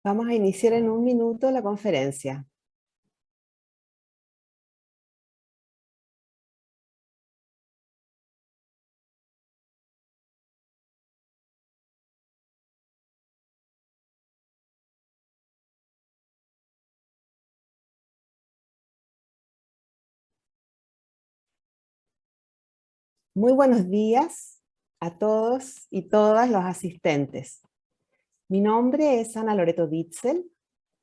Vamos a iniciar en un minuto la conferencia. Muy buenos días a todos y todas los asistentes. Mi nombre es Ana Loreto Ditzel,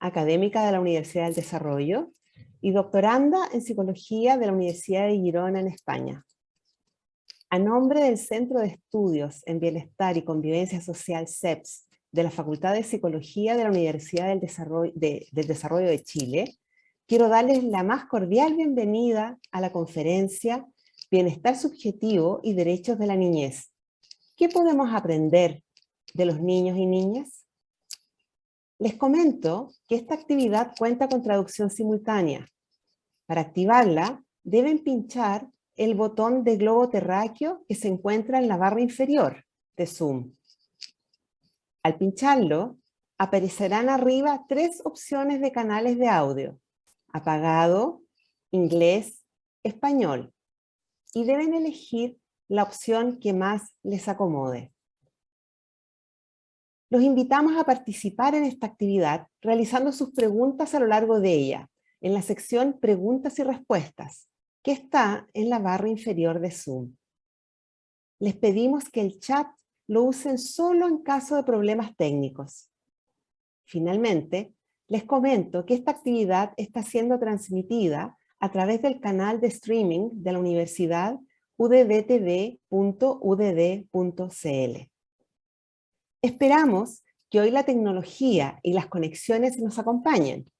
académica de la Universidad del Desarrollo y doctoranda en Psicología de la Universidad de Girona en España. A nombre del Centro de Estudios en Bienestar y Convivencia Social CEPS de la Facultad de Psicología de la Universidad del Desarrollo de Chile, quiero darles la más cordial bienvenida a la conferencia Bienestar Subjetivo y Derechos de la Niñez. ¿Qué podemos aprender de los niños y niñas? Les comento que esta actividad cuenta con traducción simultánea. Para activarla, deben pinchar el botón de globo terráqueo que se encuentra en la barra inferior de Zoom. Al pincharlo, aparecerán arriba 3 opciones de canales de audio: apagado, inglés, español, y deben elegir la opción que más les acomode. Los invitamos a participar en esta actividad realizando sus preguntas a lo largo de ella, en la sección Preguntas y Respuestas, que está en la barra inferior de Zoom. Les pedimos que el chat lo usen solo en caso de problemas técnicos. Finalmente, les comento que esta actividad está siendo transmitida a través del canal de streaming de la Universidad uddtv.udd.cl. Esperamos que hoy la tecnología y las conexiones nos acompañen,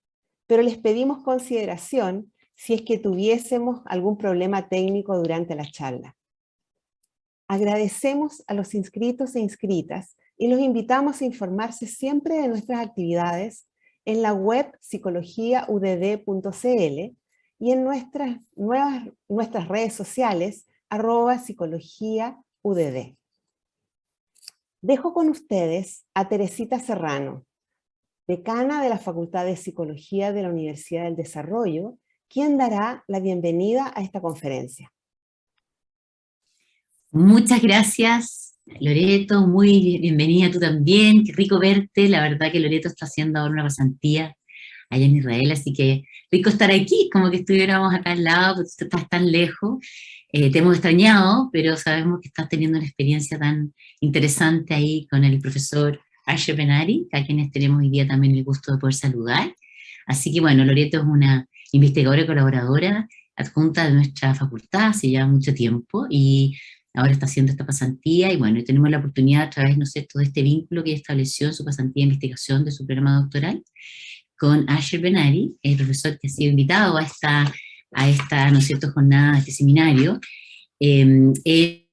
pero les pedimos consideración si es que tuviésemos algún problema técnico durante la charla. Agradecemos a los inscritos e inscritas y los invitamos a informarse siempre de nuestras actividades en la web psicologiaudd.cl y en nuestras redes sociales @psicologiaudd. Dejo con ustedes a Teresita Serrano, decana de la Facultad de Psicología de la Universidad del Desarrollo, quien dará la bienvenida a esta conferencia. Muchas gracias, Loreto, muy bienvenida tú también, qué rico verte. La verdad que Loreto está haciendo ahora una pasantía allá en Israel, así que rico estar aquí, como que estuviéramos acá al lado, porque tú estás tan lejos. Te hemos extrañado, pero sabemos que estás teniendo una experiencia tan interesante ahí con el profesor Asher Benari, a quienes tenemos hoy día también el gusto de poder saludar. Así que bueno, Loreto es una investigadora y colaboradora adjunta de nuestra facultad hace ya mucho tiempo y ahora está haciendo esta pasantía y bueno, tenemos la oportunidad a través, ¿no es cierto?, de este vínculo que estableció en su pasantía de investigación de su programa doctoral con Asher Benari, el profesor que ha sido invitado a esta, ¿no es cierto?, jornada, a este seminario. Él,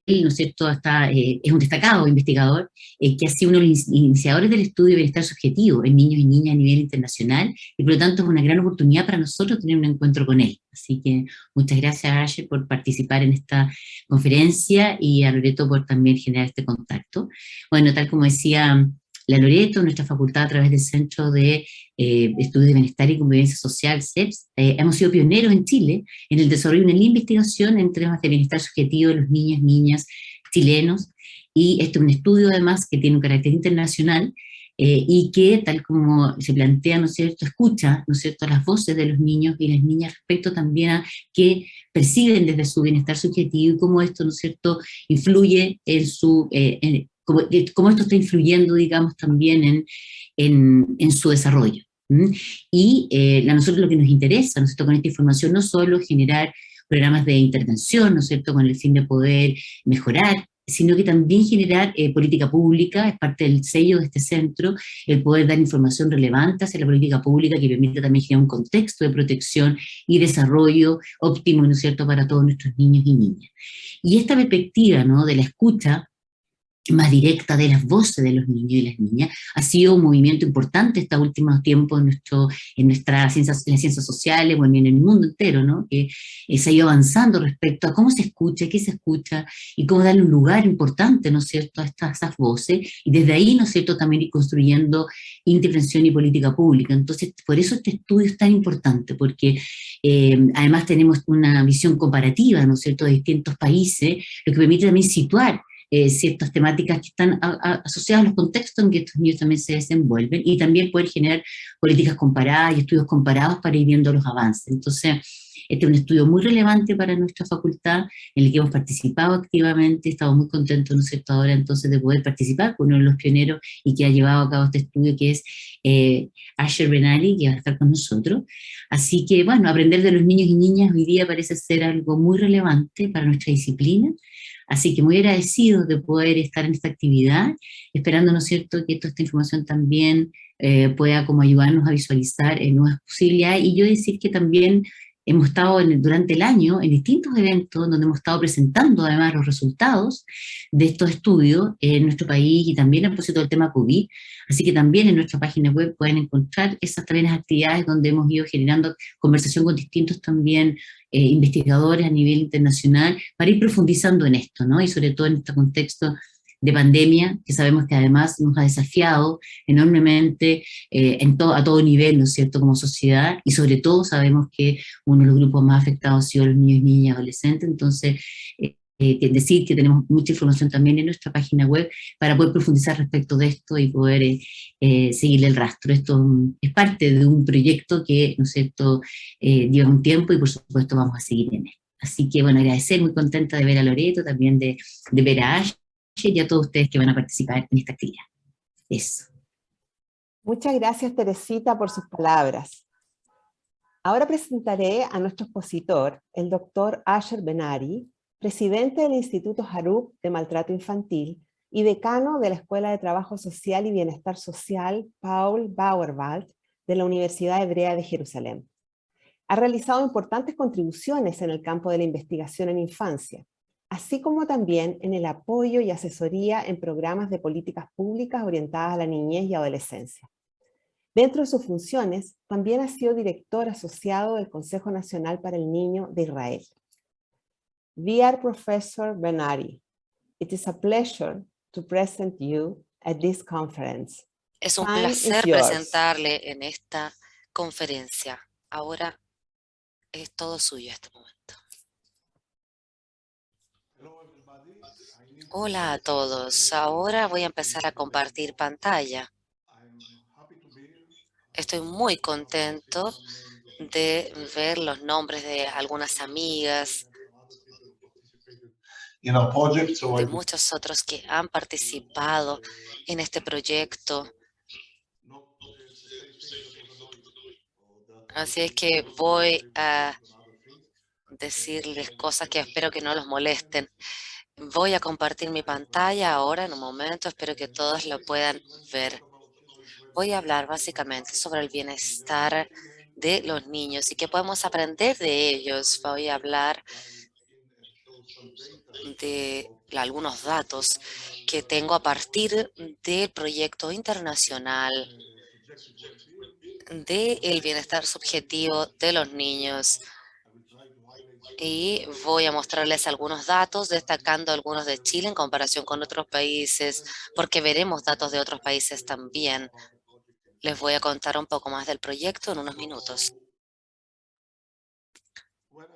¿no es cierto?, es un destacado investigador que ha sido uno de los iniciadores del estudio de bienestar subjetivo en niños y niñas a nivel internacional, y por lo tanto es una gran oportunidad para nosotros tener un encuentro con él. Así que muchas gracias a Asher por participar en esta conferencia y a Loreto por también generar este contacto. Bueno, tal como decía la Loreto, nuestra facultad a través del Centro de Estudios de Bienestar y Convivencia Social, CEPS, hemos sido pioneros en Chile en el desarrollo de una investigación en temas de bienestar subjetivo de los niños, niñas chilenos, y este es un estudio además que tiene un carácter internacional y que, tal como se plantea, ¿no es cierto?, escucha, ¿no es cierto?, las voces de los niños y las niñas respecto también a qué perciben desde su bienestar subjetivo y cómo esto, ¿no es cierto?, influye en su, cómo esto está influyendo, digamos, también en su desarrollo. Y a nosotros lo que nos interesa, ¿no es cierto?, con esta información no solo generar programas de intervención, ¿no es cierto?, con el fin de poder mejorar, sino que también generar política pública. Es parte del sello de este centro, el poder dar información relevante hacia la política pública que permite también generar un contexto de protección y desarrollo óptimo, ¿no es cierto?, para todos nuestros niños y niñas. Y esta perspectiva, ¿no?, de la escucha más directa de las voces de los niños y las niñas. Ha sido un movimiento importante estos últimos tiempos en nuestras ciencias, en las ciencias sociales, bueno, y en el mundo entero, ¿no? Que se ha ido avanzando respecto a cómo se escucha, qué se escucha y cómo darle un lugar importante, ¿no es cierto?, a esas voces, y desde ahí, ¿no es cierto?, también ir construyendo intervención y política pública. Entonces, por eso este estudio es tan importante, porque además tenemos una visión comparativa, ¿no es cierto?, de distintos países, lo que permite también situar ciertas temáticas que están asociadas a los contextos en que estos niños también se desenvuelven, y también poder generar políticas comparadas y estudios comparados para ir viendo los avances. Entonces, este es un estudio muy relevante para nuestra facultad, en el que hemos participado activamente. Estamos muy contentos, ¿no es cierto?, ahora entonces de poder participar con uno de los pioneros y que ha llevado a cabo este estudio, que es Asher Benali, que va a estar con nosotros. Así que, bueno, aprender de los niños y niñas hoy día parece ser algo muy relevante para nuestra disciplina. Así que muy agradecidos de poder estar en esta actividad, esperando, ¿no es cierto?, que toda esta información también pueda como ayudarnos a visualizar nuevas posibilidades. Y yo decir que también hemos estado durante el año en distintos eventos donde hemos estado presentando además los resultados de estos estudios en nuestro país, y también a propósito del tema COVID. Así que también en nuestra página web pueden encontrar esas también las actividades donde hemos ido generando conversación con distintos también investigadores a nivel internacional para ir profundizando en esto, ¿no? Y sobre todo en este contexto de pandemia, que sabemos que además nos ha desafiado enormemente a todo nivel, ¿no es cierto?, como sociedad, y sobre todo sabemos que uno de los grupos más afectados ha sido los niños, niñas y adolescentes. Entonces, decir que tenemos mucha información también en nuestra página web para poder profundizar respecto de esto y poder seguirle el rastro. Esto es parte de un proyecto que, ¿no es cierto?, lleva un tiempo, y por supuesto vamos a seguir en él. Así que, bueno, agradecer, muy contenta de ver a Loreto, también de ver a Ash y a todos ustedes que van a participar en esta actividad. Eso. Muchas gracias, Teresita, por sus palabras. Ahora presentaré a nuestro expositor, el doctor Asher Benari, presidente del Instituto Harub de Maltrato Infantil y decano de la Escuela de Trabajo Social y Bienestar Social Paul Bauerwald de la Universidad Hebrea de Jerusalén. Ha realizado importantes contribuciones en el campo de la investigación en infancia, así como también en el apoyo y asesoría en programas de políticas públicas orientadas a la niñez y adolescencia. Dentro de sus funciones, también ha sido director asociado del Consejo Nacional para el Niño de Israel. Dear Professor Benari, it is a pleasure to present you at this conference. Es un Time is placer yours. presentarle en esta conferencia. Ahora es todo suyo este momento. Hola a todos. Ahora voy a empezar a compartir pantalla. Estoy muy contento de ver los nombres de algunas amigas, de muchos otros que han participado en este proyecto. Así es que voy a decirles cosas que espero que no los molesten. Voy a compartir mi pantalla ahora en un momento, espero que todos lo puedan ver. Voy a hablar básicamente sobre el bienestar de los niños y qué podemos aprender de ellos. Voy a hablar de algunos datos que tengo a partir del proyecto internacional del bienestar subjetivo de los niños. Y voy a mostrarles algunos datos, destacando algunos de Chile en comparación con otros países, porque veremos datos de otros países también. Les voy a contar un poco más del proyecto en unos minutos.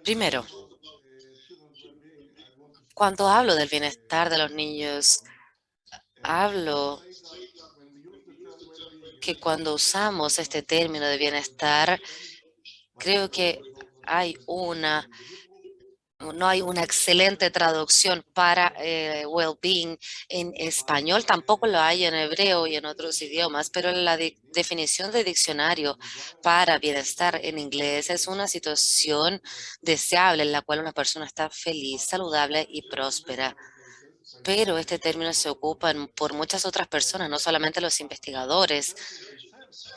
Primero, cuando hablo del bienestar de los niños, hablo que cuando usamos este término de bienestar, creo que no hay una excelente traducción para well-being en español, tampoco lo hay en hebreo y en otros idiomas, pero la definición de diccionario para bienestar en inglés es una situación deseable en la cual una persona está feliz, saludable y próspera. Pero este término se ocupa por muchas otras personas, no solamente los investigadores.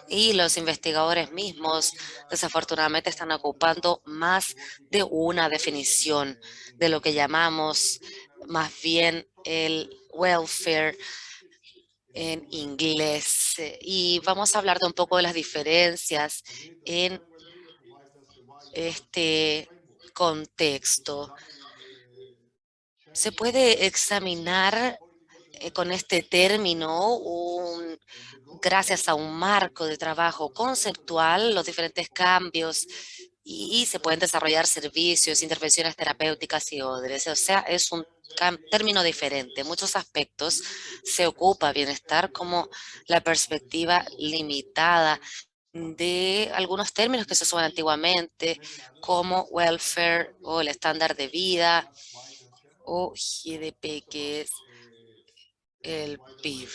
Y los investigadores mismos, desafortunadamente, están ocupando más de una definición de lo que llamamos más bien el welfare en inglés. Y vamos a hablar de un poco de las diferencias en este contexto. Se puede examinar con este término gracias a un marco de trabajo conceptual, los diferentes cambios y se pueden desarrollar servicios, intervenciones terapéuticas y otros. O sea, es un término diferente. En muchos aspectos se ocupa bienestar como la perspectiva limitada de algunos términos que se usaban antiguamente, como welfare o el estándar de vida o GDP, que es el PIB.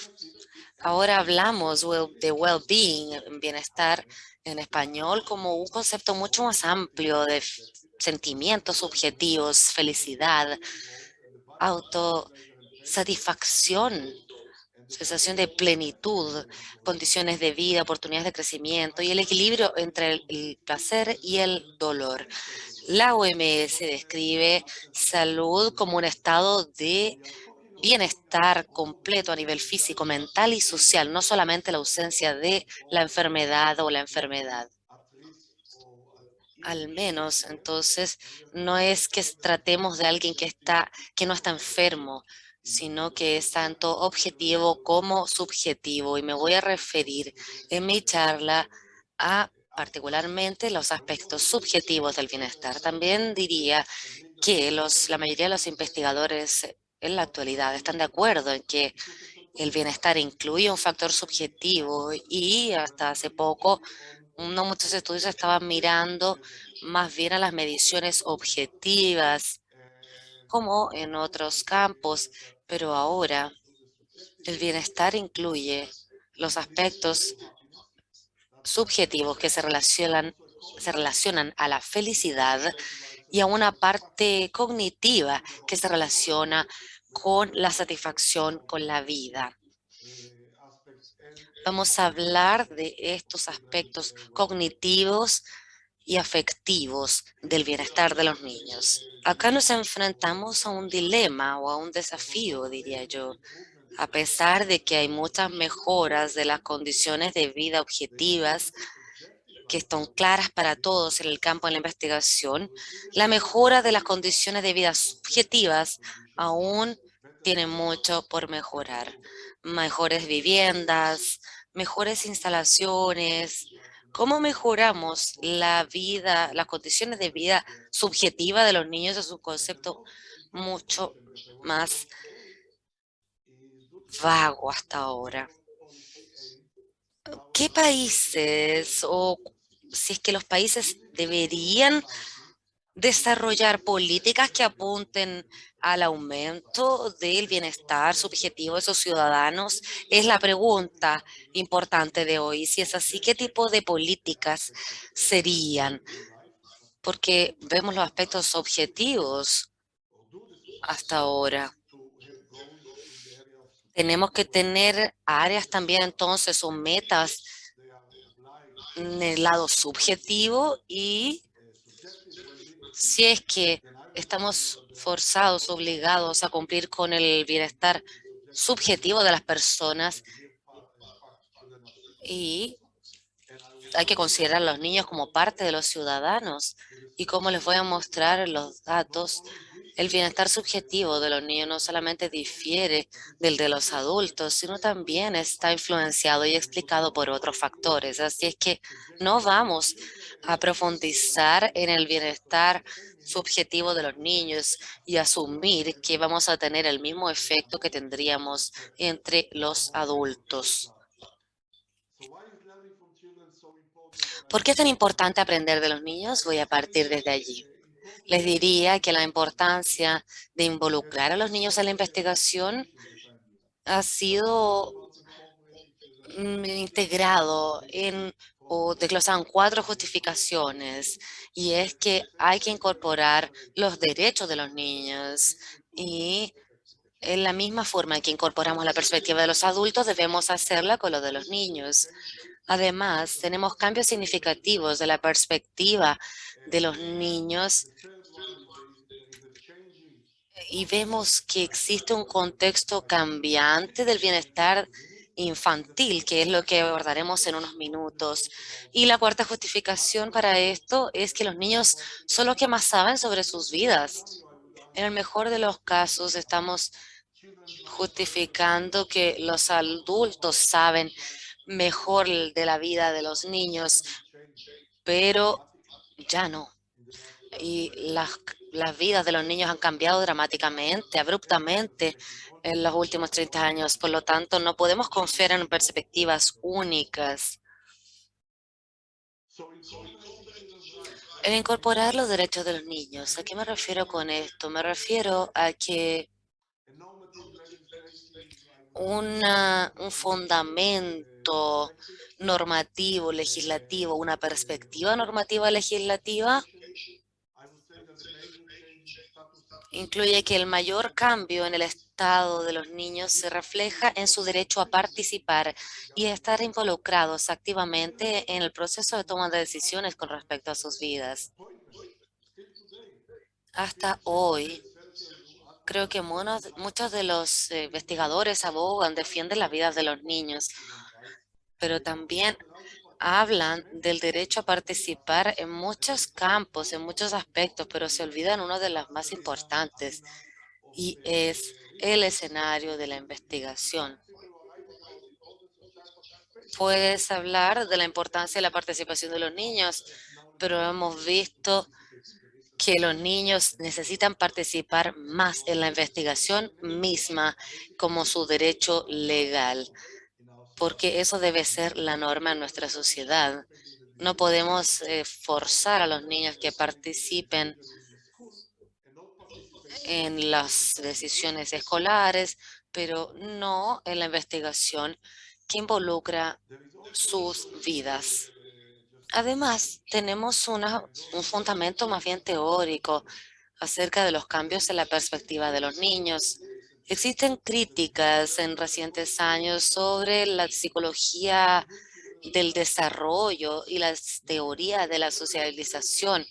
Ahora hablamos de well-being, bienestar en español, como un concepto mucho más amplio de sentimientos subjetivos, felicidad, autosatisfacción, sensación de plenitud, condiciones de vida, oportunidades de crecimiento y el equilibrio entre el placer y el dolor. La OMS describe salud como un estado de bienestar completo a nivel físico, mental y social, no solamente la ausencia de la enfermedad o la enfermedad. Al menos, entonces, no es que tratemos de alguien que no está enfermo, sino que es tanto objetivo como subjetivo. Y me voy a referir en mi charla a particularmente los aspectos subjetivos del bienestar. También diría que la mayoría de los investigadores en la actualidad están de acuerdo en que el bienestar incluye un factor subjetivo y hasta hace poco no muchos estudios estaban mirando más bien a las mediciones objetivas como en otros campos, pero ahora el bienestar incluye los aspectos subjetivos que se relacionan a la felicidad y a una parte cognitiva que se relaciona con la satisfacción con la vida. Vamos a hablar de estos aspectos cognitivos y afectivos del bienestar de los niños. Acá nos enfrentamos a un dilema o a un desafío, diría yo. A pesar de que hay muchas mejoras de las condiciones de vida objetivas que están claras para todos en el campo de la investigación, la mejora de las condiciones de vida subjetivas aún tiene mucho por mejorar. Mejores viviendas, mejores instalaciones. ¿Cómo mejoramos la vida, las condiciones de vida subjetiva de los niños? Es un concepto mucho más vago hasta ahora. ¿Qué países o si es que los países deberían desarrollar políticas que apunten al aumento del bienestar subjetivo de sus ciudadanos? Es la pregunta importante de hoy. Si es así, ¿qué tipo de políticas serían? Porque vemos los aspectos objetivos hasta ahora. Tenemos que tener áreas también entonces o metas en el lado subjetivo y si es que estamos forzados, obligados a cumplir con el bienestar subjetivo de las personas y hay que considerar a los niños como parte de los ciudadanos y como les voy a mostrar en los datos, el bienestar subjetivo de los niños no solamente difiere del de los adultos, sino también está influenciado y explicado por otros factores. Así es que no vamos a profundizar en el bienestar subjetivo de los niños y asumir que vamos a tener el mismo efecto que tendríamos entre los adultos. ¿Por qué es tan importante aprender de los niños? Voy a partir desde allí. Les diría que la importancia de involucrar a los niños en la investigación ha sido integrado o desglosan 4 justificaciones, y es que hay que incorporar los derechos de los niños y en la misma forma en que incorporamos la perspectiva de los adultos, debemos hacerla con lo de los niños. Además, tenemos cambios significativos de la perspectiva de los niños y vemos que existe un contexto cambiante del bienestar infantil, que es lo que abordaremos en unos minutos. Y la cuarta justificación para esto es que los niños son los que más saben sobre sus vidas. En el mejor de los casos, estamos justificando que los adultos saben mejor de la vida de los niños, pero ya no. Y las vidas de los niños han cambiado dramáticamente, abruptamente en los últimos 30 años. Por lo tanto, no podemos confiar en perspectivas únicas. El incorporar los derechos de los niños. ¿A qué me refiero con esto? Me refiero a que un fundamento normativo, legislativo, una perspectiva normativa legislativa incluye que el mayor cambio en el estado de los niños se refleja en su derecho a participar y a estar involucrados activamente en el proceso de toma de decisiones con respecto a sus vidas. Hasta hoy, creo que muchos de los investigadores abogan, defienden las vidas de los niños, pero también hablan del derecho a participar en muchos campos, en muchos aspectos, pero se olvidan uno de los más importantes, y es el escenario de la investigación. Puedes hablar de la importancia de la participación de los niños, pero hemos visto que los niños necesitan participar más en la investigación misma como su derecho legal, porque eso debe ser la norma en nuestra sociedad. No podemos forzar a los niños que participen en las decisiones escolares, pero no en la investigación que involucra sus vidas. Además, tenemos un fundamento más bien teórico acerca de los cambios en la perspectiva de los niños. Existen críticas en recientes años sobre la psicología del desarrollo y las teorías de la socialización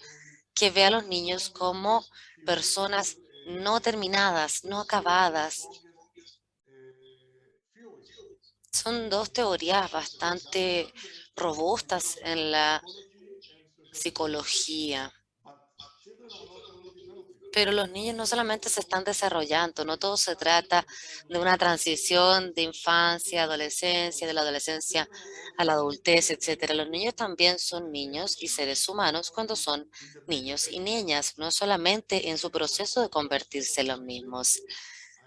que ve a los niños como personas no terminadas, no acabadas. Son dos teorías bastante robustas en la psicología. Pero los niños no solamente se están desarrollando, no todo se trata de una transición de infancia, adolescencia, de la adolescencia a la adultez, etcétera. Los niños también son niños y seres humanos cuando son niños y niñas, no solamente en su proceso de convertirse en los mismos.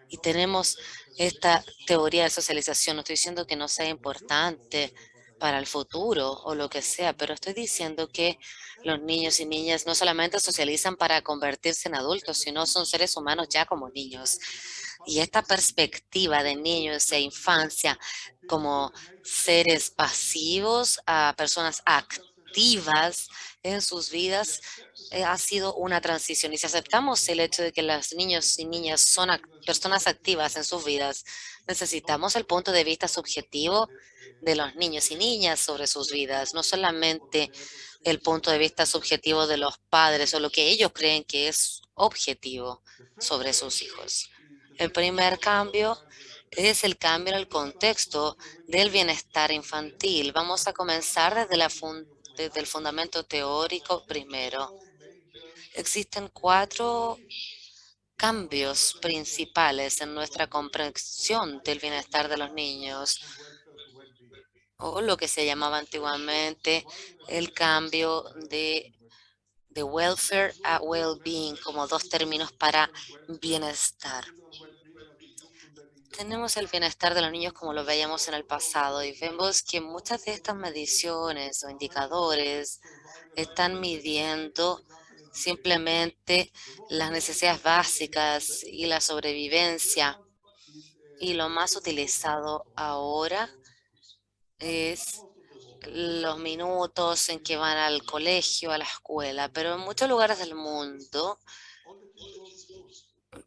Y tenemos esta teoría de socialización. No estoy diciendo que no sea importante para el futuro o lo que sea, pero estoy diciendo que los niños y niñas no solamente socializan para convertirse en adultos, sino son seres humanos ya como niños. Y esta perspectiva de niños e infancia como seres pasivos a personas activas en sus vidas ha sido una transición. Y si aceptamos el hecho de que los niños y niñas son personas activas en sus vidas, necesitamos el punto de vista subjetivo de los niños y niñas sobre sus vidas, no solamente el punto de vista subjetivo de los padres o lo que ellos creen que es objetivo sobre sus hijos. El primer cambio es el cambio en el contexto del bienestar infantil. Vamos a comenzar desde el fundamento teórico primero. Existen cuatro cambios principales en nuestra comprensión del bienestar de los niños, o lo que se llamaba antiguamente el cambio de welfare a well-being, como dos términos para bienestar. Tenemos el bienestar de los niños como lo veíamos en el pasado y vemos que muchas de estas mediciones o indicadores están midiendo simplemente las necesidades básicas y la sobrevivencia. Y lo más utilizado ahora es los minutos en que van al colegio, a la escuela, pero en muchos lugares del mundo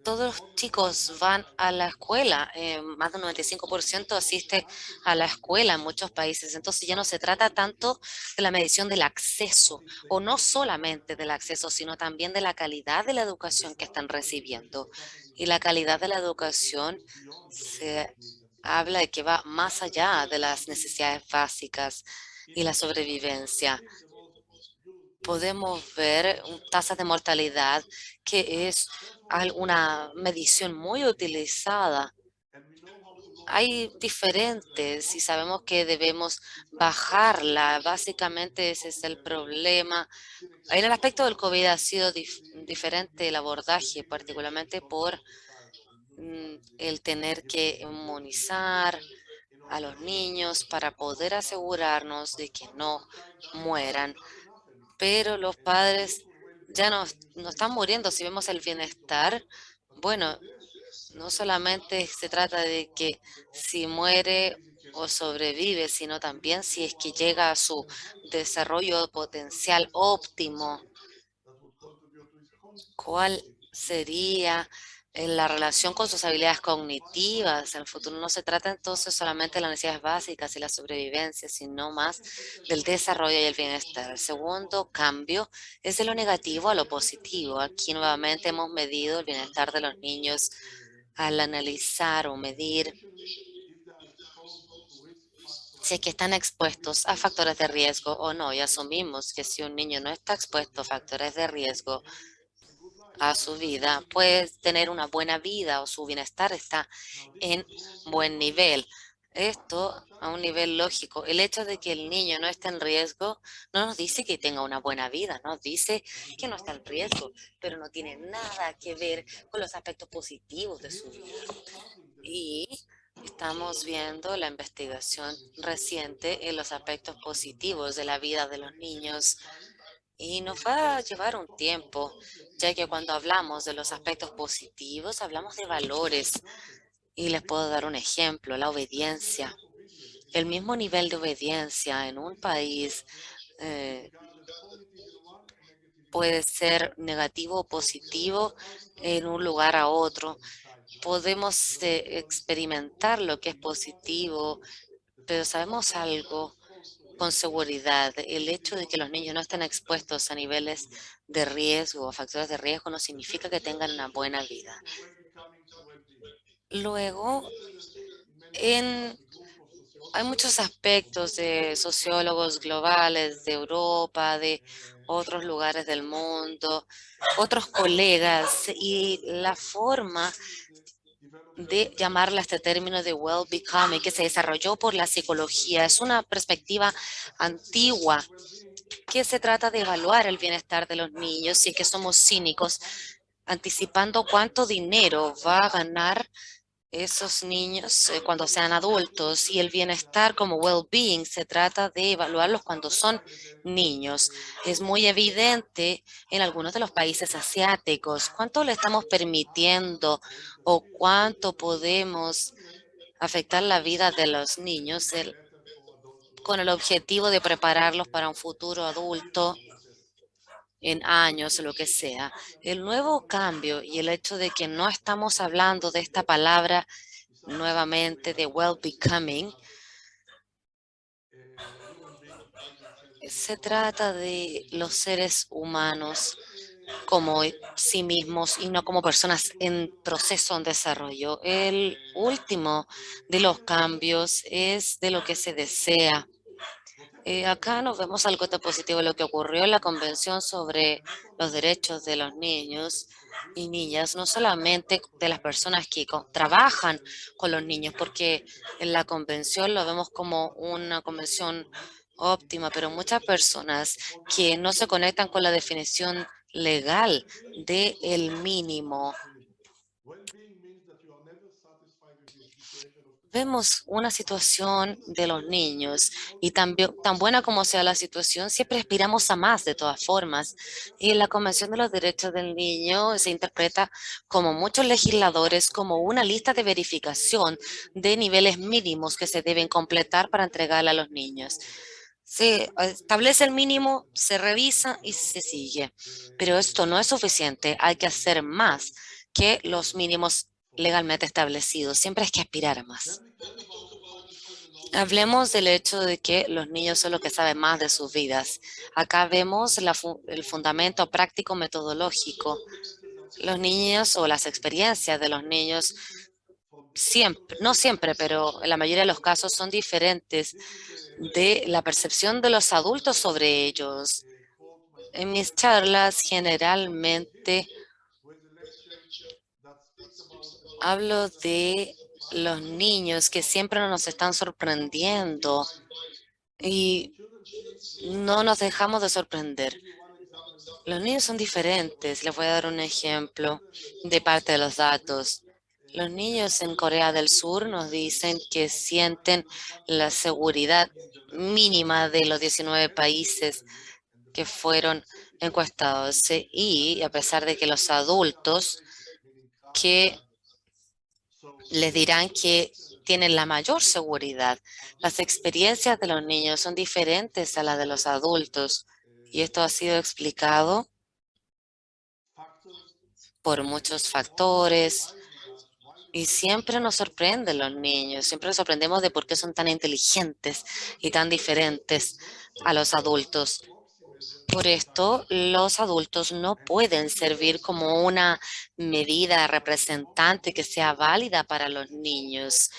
todos los chicos van a la escuela, más del 95% asiste a la escuela en muchos países. Entonces ya no se trata tanto de la medición del acceso, o no solamente del acceso, sino también de la calidad de la educación que están recibiendo. Y la calidad de la educación se habla de que va más allá de las necesidades básicas y la sobrevivencia. Podemos ver tasas de mortalidad, que es una medición muy utilizada. Hay diferentes y sabemos que debemos bajarla. Básicamente ese es el problema. En el aspecto del COVID ha sido diferente el abordaje, particularmente por el tener que inmunizar a los niños para poder asegurarnos de que no mueran. Pero los padres ya no están muriendo. Si vemos el bienestar, bueno, no solamente se trata de que si muere o sobrevive, sino también si es que llega a su desarrollo potencial óptimo. ¿Cuál sería la relación con sus habilidades cognitivas? En el futuro no se trata entonces solamente de las necesidades básicas y la sobrevivencia, sino más del desarrollo y el bienestar. El segundo cambio es de lo negativo a lo positivo. Aquí nuevamente hemos medido el bienestar de los niños al analizar o medir si es que están expuestos a factores de riesgo o no. Y asumimos que si un niño no está expuesto a factores de riesgo a su vida, puede tener una buena vida o su bienestar está en buen nivel. Esto a un nivel lógico. El hecho de que el niño no esté en riesgo no nos dice que tenga una buena vida, nos dice que no está en riesgo, pero no tiene nada que ver con los aspectos positivos de su vida. Y estamos viendo la investigación reciente en los aspectos positivos de la vida de los niños. Y nos va a llevar un tiempo, ya que cuando hablamos de los aspectos positivos, hablamos de valores. Y les puedo dar un ejemplo, la obediencia. El mismo nivel de obediencia en un país eh, puede ser negativo o positivo en un lugar a otro. Podemos experimentar lo que es positivo, pero sabemos algo con seguridad. El hecho de que los niños no estén expuestos a niveles de riesgo o factores de riesgo no significa que tengan una buena vida. Luego, hay muchos aspectos de sociólogos globales de Europa, de otros lugares del mundo, otros colegas, y la forma de llamarle a este término de well-becoming que se desarrolló por la psicología. Es una perspectiva antigua que se trata de evaluar el bienestar de los niños y que somos cínicos anticipando cuánto dinero va a ganar esos niños cuando sean adultos, y el bienestar como well-being se trata de evaluarlos cuando son niños. Es muy evidente en algunos de los países asiáticos cuánto le estamos permitiendo o cuánto podemos afectar la vida de los niños con el objetivo de prepararlos para un futuro adulto en años o lo que sea. El nuevo cambio y el hecho de que no estamos hablando de esta palabra nuevamente de well-becoming, se trata de los seres humanos como sí mismos y no como personas en proceso en desarrollo. El último de los cambios es de lo que se desea. Acá nos vemos algo tan positivo, lo que ocurrió en la Convención sobre los Derechos de los Niños y Niñas, no solamente de las personas que trabajan con los niños, porque en la Convención lo vemos como una convención óptima, pero muchas personas que no se conectan con la definición legal de el mínimo. Vemos una situación de los niños y también, tan buena como sea la situación, siempre aspiramos a más de todas formas. Y la Convención de los Derechos del Niño se interpreta como muchos legisladores como una lista de verificación de niveles mínimos que se deben completar para entregarle a los niños. Se establece el mínimo, se revisa y se sigue. Pero esto no es suficiente, hay que hacer más. que los mínimos legalmente establecidos. Siempre hay que aspirar a más. Hablemos del hecho de que los niños son los que saben más de sus vidas. Acá vemos el fundamento práctico metodológico. Los niños o las experiencias de los niños siempre, no siempre, pero en la mayoría de los casos son diferentes de la percepción de los adultos sobre ellos. En mis charlas generalmente hablo de los niños que siempre nos están sorprendiendo y no nos dejamos de sorprender. Los niños son diferentes. Les voy a dar un ejemplo de parte de los datos. Los niños en Corea del Sur nos dicen que sienten la seguridad mínima de los 19 países que fueron encuestados. Y a pesar de que los adultos que les dirán que tienen la mayor seguridad, las experiencias de los niños son diferentes a las de los adultos. Y esto ha sido explicado por muchos factores. Y siempre nos sorprenden los niños, siempre nos sorprendemos de por qué son tan inteligentes y tan diferentes a los adultos. Por esto, los adultos no pueden servir como una medida representante que sea válida para los niños.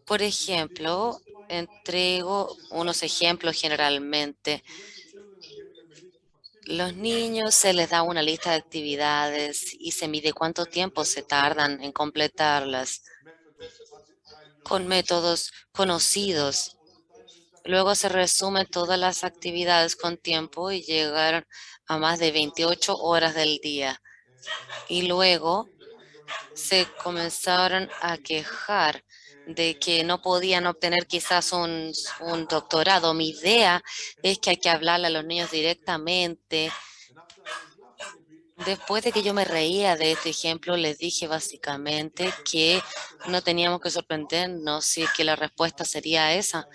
Por ejemplo, entrego unos ejemplos generalmente. Los niños se les da una lista de actividades y se mide cuánto tiempo se tardan en completarlas con métodos conocidos. Luego se resumen todas las actividades con tiempo y llegaron a más de 28 horas del día. Y luego se comenzaron a quejar de que no podían obtener quizás un doctorado. Mi idea es que hay que hablarle a los niños directamente. Después de que yo me reía de este ejemplo, les dije básicamente que no teníamos que sorprendernos si que la respuesta sería esa.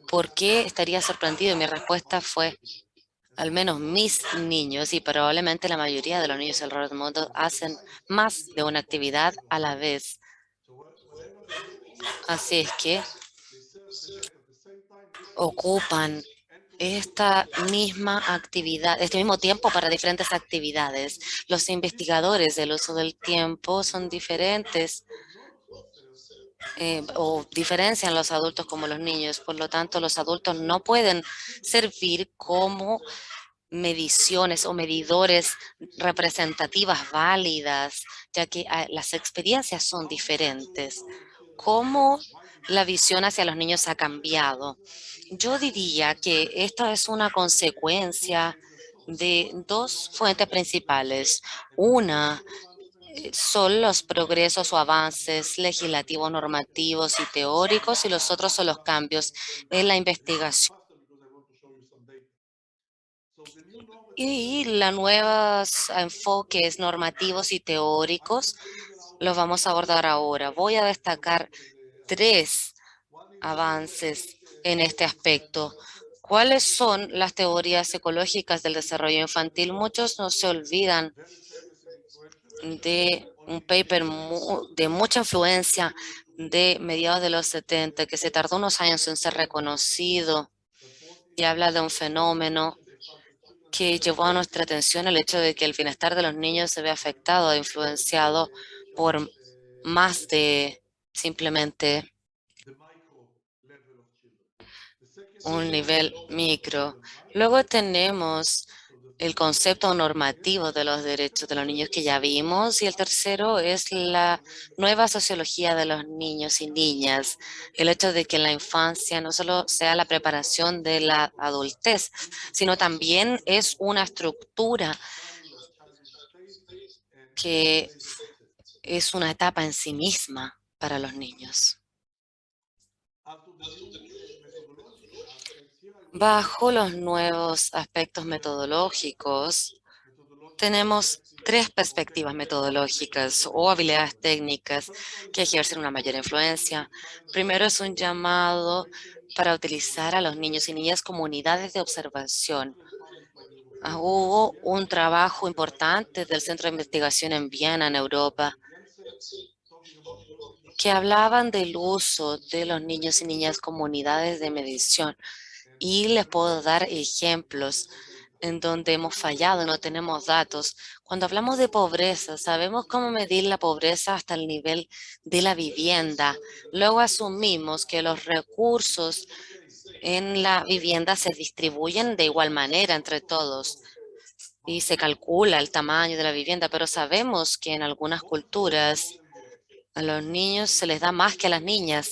¿Por qué estaría sorprendido? Y mi respuesta fue, al menos mis niños y probablemente la mayoría de los niños alrededor del mundo hacen más de una actividad a la vez. Así es que ocupan esta misma actividad, este mismo tiempo para diferentes actividades. Los investigadores del uso del tiempo son diferentes o diferencian los adultos como los niños. Por lo tanto, los adultos no pueden servir como mediciones o medidores representativas válidas, ya que las experiencias son diferentes. ¿Cómo la visión hacia los niños ha cambiado? Yo diría que esta es una consecuencia de dos fuentes principales. Una son los progresos o avances legislativos, normativos y teóricos, y los otros son los cambios en la investigación. Y los nuevos enfoques normativos y teóricos los vamos a abordar ahora. Voy a destacar tres avances en este aspecto. ¿Cuáles son las teorías ecológicas del desarrollo infantil? Muchos no se olvidan de un paper de mucha influencia de mediados de los 70, que se tardó unos años en ser reconocido y habla de un fenómeno que llevó a nuestra atención el hecho de que el bienestar de los niños se ve afectado e influenciado por más de simplemente un nivel micro. Luego tenemos el concepto normativo de los derechos de los niños que ya vimos, y el tercero es la nueva sociología de los niños y niñas. El hecho de que en la infancia no solo sea la preparación de la adultez, sino también es una estructura que es una etapa en sí misma para los niños. Bajo los nuevos aspectos metodológicos, tenemos tres perspectivas metodológicas o habilidades técnicas que ejercen una mayor influencia. Primero es un llamado para utilizar a los niños y niñas como unidades de observación. Hubo un trabajo importante del Centro de Investigación en Viena, en Europa, que hablaban del uso de los niños y niñas como unidades de medición. Y les puedo dar ejemplos en donde hemos fallado, no tenemos datos. Cuando hablamos de pobreza, sabemos cómo medir la pobreza hasta el nivel de la vivienda. Luego asumimos que los recursos en la vivienda se distribuyen de igual manera entre todos y se calcula el tamaño de la vivienda, pero sabemos que en algunas culturas a los niños se les da más que a las niñas.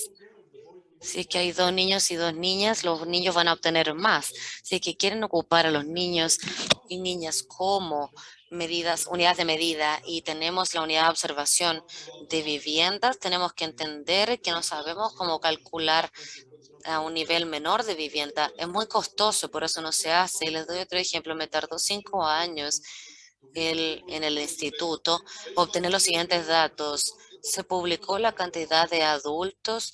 Si es que hay 2 niños y 2 niñas, los niños van a obtener más. Si es que quieren ocupar a los niños y niñas como medidas, unidades de medida y tenemos la unidad de observación de viviendas, tenemos que entender que no sabemos cómo calcular a un nivel menor de vivienda. Es muy costoso, por eso no se hace. Y les doy otro ejemplo. Me tardó 5 años en el instituto obtener los siguientes datos. Se publicó la cantidad de adultos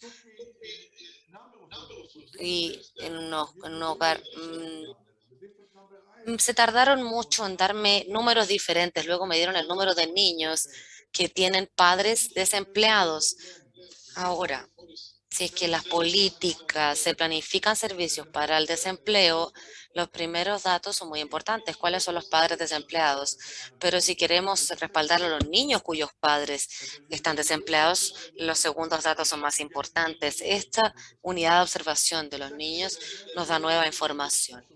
y en un hogar. Se tardaron mucho en darme números diferentes. Luego me dieron el número de niños que tienen padres desempleados. Ahora, si es que las políticas se planifican servicios para el desempleo, los primeros datos son muy importantes. ¿Cuáles son los padres desempleados? Pero si queremos respaldar a los niños cuyos padres están desempleados, los segundos datos son más importantes. Esta unidad de observación de los niños nos da nueva información.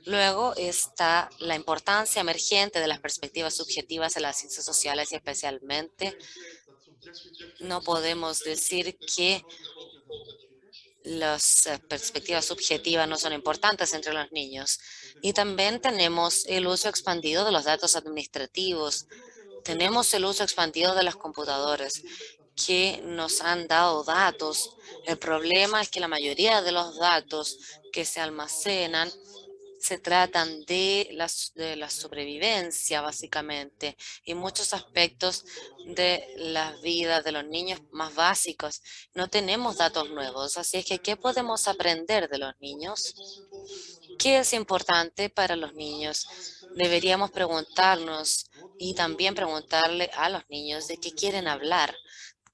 Luego está la importancia emergente de las perspectivas subjetivas en las ciencias sociales y especialmente no podemos decir que las perspectivas subjetivas no son importantes entre los niños. Y también tenemos el uso expandido de los datos administrativos. Tenemos el uso expandido de los computadores que nos han dado datos. El problema es que la mayoría de los datos que se almacenan se tratan de la sobrevivencia, básicamente, y muchos aspectos de las vidas de los niños más básicos. No tenemos datos nuevos, así es que ¿qué podemos aprender de los niños? ¿Qué es importante para los niños? Deberíamos preguntarnos y también preguntarle a los niños de qué quieren hablar,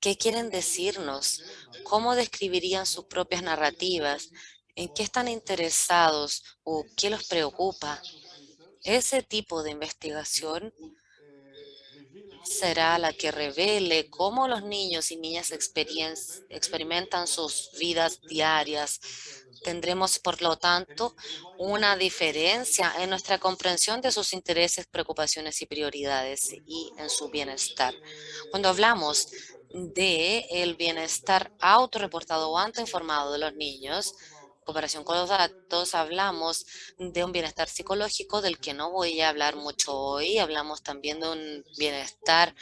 qué quieren decirnos, cómo describirían sus propias narrativas, en qué están interesados o qué los preocupa. Ese tipo de investigación será la que revele cómo los niños y niñas experimentan sus vidas diarias. Tendremos, por lo tanto, una diferencia en nuestra comprensión de sus intereses, preocupaciones y prioridades y en su bienestar. Cuando hablamos de el bienestar autorreportado o autoinformado de los niños, en comparación con los datos, hablamos de un bienestar psicológico del que no voy a hablar mucho hoy. Hablamos también de un bienestar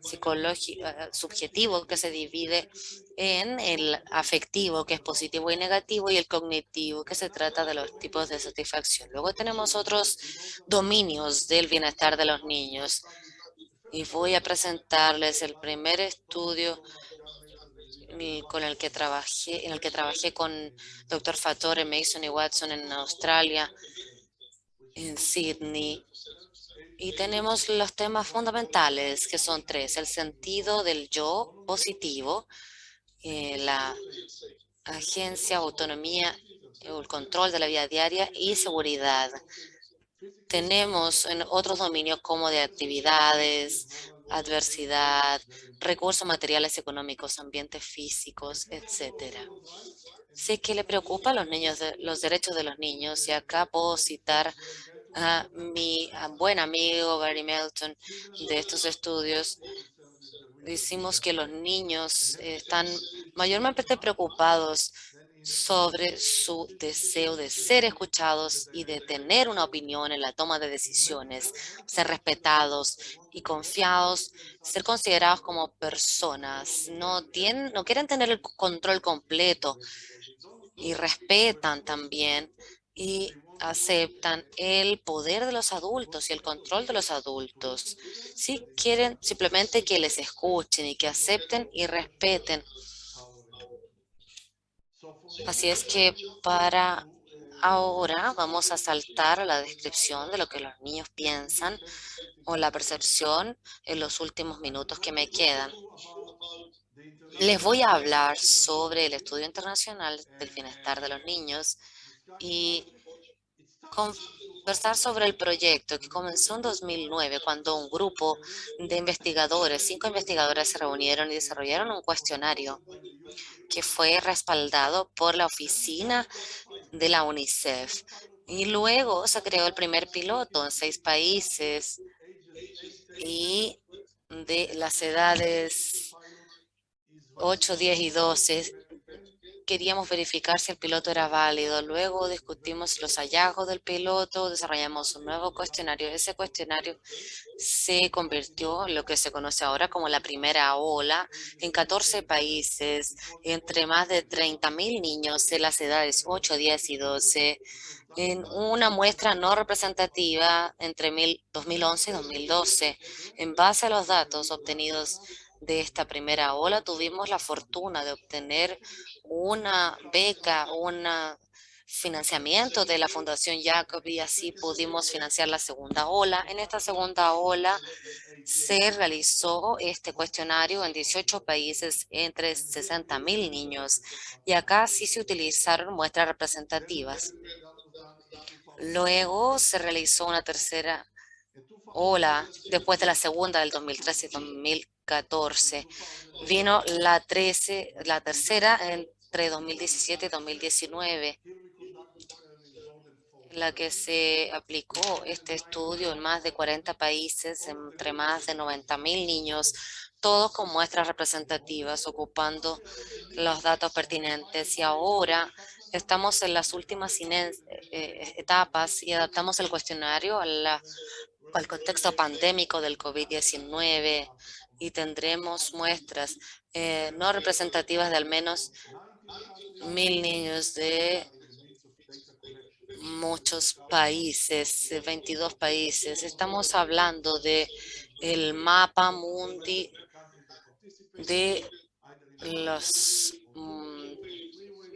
psicológico subjetivo que se divide en el afectivo, que es positivo y negativo, y el cognitivo, que se trata de los tipos de satisfacción. Luego tenemos otros dominios del bienestar de los niños. Y voy a presentarles el primer estudio con el que trabajé, en el que trabajé con Dr. Fatore, Mason y Watson en Australia, en Sydney. Y tenemos los temas fundamentales, que son 3: el sentido del yo positivo, la agencia, autonomía o el control de la vida diaria y seguridad. Tenemos en otros dominios como de actividades, adversidad, recursos materiales económicos, ambientes físicos, etcétera. Sé que le preocupa a los niños, los derechos de los niños, y acá puedo citar a mi buen amigo Gary Melton de estos estudios. Decimos que los niños están mayormente preocupados sobre su deseo de ser escuchados y de tener una opinión en la toma de decisiones, ser respetados y confiados, ser considerados como personas. No quieren tener el control completo y respetan también y aceptan el poder de los adultos y el control de los adultos. Sí quieren simplemente que les escuchen y que acepten y respeten. Así es que para Ahora vamos a saltar a la descripción de lo que los niños piensan o la percepción en los últimos minutos que me quedan. Les voy a hablar sobre el estudio internacional del bienestar de los niños y conversar sobre el proyecto que comenzó en 2009 cuando un grupo de investigadores, 5 investigadores se reunieron y desarrollaron un cuestionario que fue respaldado por la oficina de la UNICEF. Y luego se creó el primer piloto en 6 países y de las edades 8, 10 y 12 queríamos verificar si el piloto era válido. Luego discutimos los hallazgos del piloto, desarrollamos un nuevo cuestionario. Ese cuestionario se convirtió en lo que se conoce ahora como la primera ola en 14 países, entre más de 30.000 niños de las edades 8, 10 y 12, en una muestra no representativa entre 2011 y 2012. En base a los datos obtenidos de esta primera ola, tuvimos la fortuna de obtener una beca, un financiamiento de la Fundación Jacob y así pudimos financiar la segunda ola. En esta segunda ola se realizó este cuestionario en 18 países entre 60.000 niños y acá sí se utilizaron muestras representativas. Luego se realizó una tercera ola después de la segunda del 2013 y 2014. Vino la tercera entre 2017 y 2019, en la que se aplicó este estudio en más de 40 países, entre más de 90.000 niños, todos con muestras representativas, ocupando los datos pertinentes. Y ahora estamos en las últimas etapas y adaptamos el cuestionario al contexto pandémico del COVID-19 y tendremos muestras no representativas de al menos 1.000 niños de muchos países, 22 países. Estamos hablando de el mapa mundi de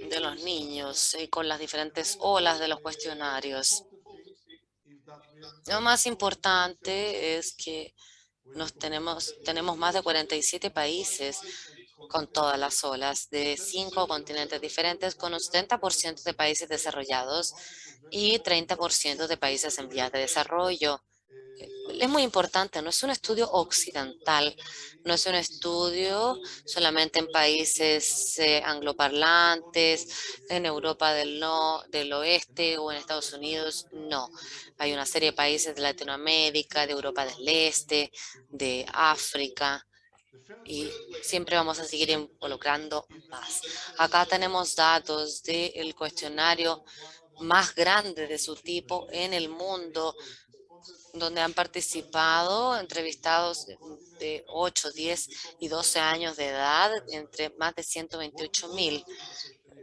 de los niños con las diferentes olas de los cuestionarios. Lo más importante es que tenemos más de 47 países con todas las olas de 5 continentes diferentes, con un 70% de países desarrollados y 30% de países en vías de desarrollo. Es muy importante, no es un estudio occidental, no es un estudio solamente en países angloparlantes, en Europa del Oeste o en Estados Unidos, no. Hay una serie de países de Latinoamérica, de Europa del Este, de África, y siempre vamos a seguir involucrando más. Acá tenemos datos del cuestionario más grande de su tipo en el mundo, donde han participado entrevistados de 8, 10 y 12 años de edad, entre más de 128.000.